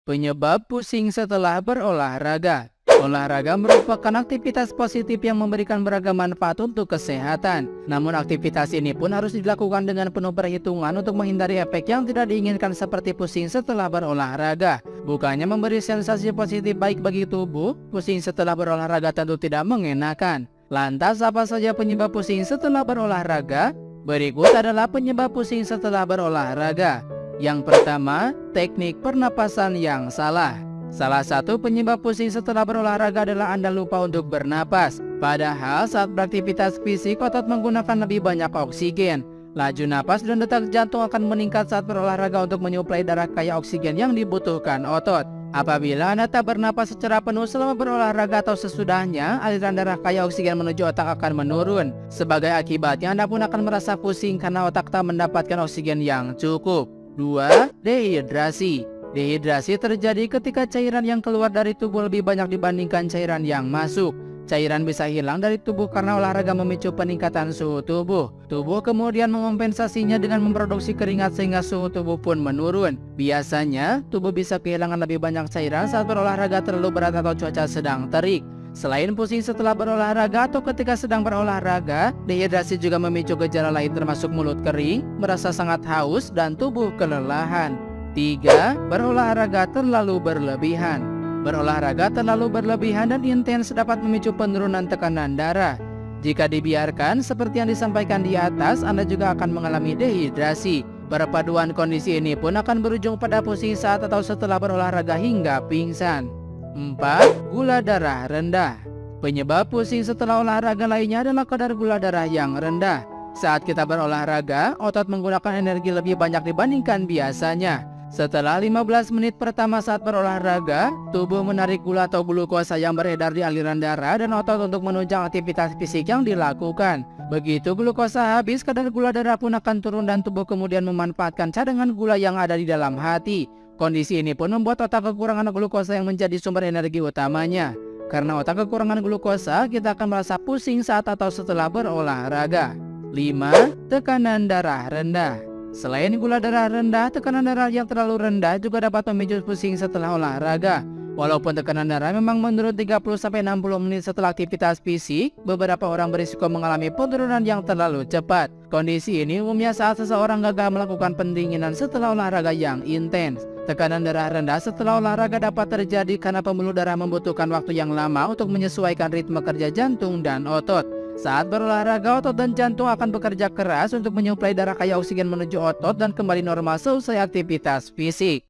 Penyebab pusing setelah berolahraga. Olahraga merupakan aktivitas positif yang memberikan beragam manfaat untuk kesehatan. Namun aktivitas ini pun harus dilakukan dengan penuh perhitungan untuk menghindari efek yang tidak diinginkan seperti pusing setelah berolahraga. Bukannya memberi sensasi positif baik bagi tubuh, pusing setelah berolahraga tentu tidak mengenakan. Lantas apa saja penyebab pusing setelah berolahraga? Berikut adalah penyebab pusing setelah berolahraga. Yang pertama, teknik pernapasan yang salah. Salah satu penyebab pusing setelah berolahraga adalah Anda lupa untuk bernapas. Padahal saat beraktivitas fisik, otot menggunakan lebih banyak oksigen. Laju napas dan detak jantung akan meningkat saat berolahraga untuk menyuplai darah kaya oksigen yang dibutuhkan otot. Apabila Anda tak bernapas secara penuh selama berolahraga atau sesudahnya, aliran darah kaya oksigen menuju otak akan menurun. Sebagai akibatnya, Anda pun akan merasa pusing karena otak tak mendapatkan oksigen yang cukup. 2. Dehidrasi. Dehidrasi terjadi ketika cairan yang keluar dari tubuh lebih banyak dibandingkan cairan yang masuk. Cairan bisa hilang dari tubuh karena olahraga memicu peningkatan suhu tubuh. Tubuh kemudian mengompensasinya dengan memproduksi keringat sehingga suhu tubuh pun menurun. Biasanya, tubuh bisa kehilangan lebih banyak cairan saat berolahraga terlalu berat atau cuaca sedang terik. Selain pusing setelah berolahraga atau ketika sedang berolahraga, dehidrasi juga memicu gejala lain termasuk mulut kering, merasa sangat haus, dan tubuh kelelahan. 3. Berolahraga terlalu berlebihan. Berolahraga terlalu berlebihan dan intens dapat memicu penurunan tekanan darah. Jika dibiarkan seperti yang disampaikan di atas, Anda juga akan mengalami dehidrasi. Perpaduan kondisi ini pun akan berujung pada pusing saat atau setelah berolahraga hingga pingsan. 4. Gula darah rendah. Penyebab pusing setelah olahraga lainnya adalah kadar gula darah yang rendah. Saat kita berolahraga, otot menggunakan energi lebih banyak dibandingkan biasanya. Setelah 15 menit pertama saat berolahraga, tubuh menarik gula atau glukosa yang beredar di aliran darah dan otot untuk menunjang aktivitas fisik yang dilakukan. Begitu glukosa habis, kadar gula darah pun akan turun dan tubuh kemudian memanfaatkan cadangan gula yang ada di dalam hati. Kondisi ini pun membuat otak kekurangan glukosa yang menjadi sumber energi utamanya. Karena otak kekurangan glukosa, kita akan merasa pusing saat atau setelah berolahraga. 5. Tekanan darah rendah. Selain gula darah rendah, tekanan darah yang terlalu rendah juga dapat memicu pusing setelah olahraga. Walaupun tekanan darah memang menurun 30-60 menit setelah aktivitas fisik, beberapa orang berisiko mengalami penurunan yang terlalu cepat. Kondisi ini umumnya saat seseorang gagal melakukan pendinginan setelah olahraga yang intens. Tekanan darah rendah setelah olahraga dapat terjadi karena pembuluh darah membutuhkan waktu yang lama untuk menyesuaikan ritme kerja jantung dan otot. Saat berolahraga, otot dan jantung akan bekerja keras untuk menyuplai darah kaya oksigen menuju otot dan kembali normal selesai aktivitas fisik.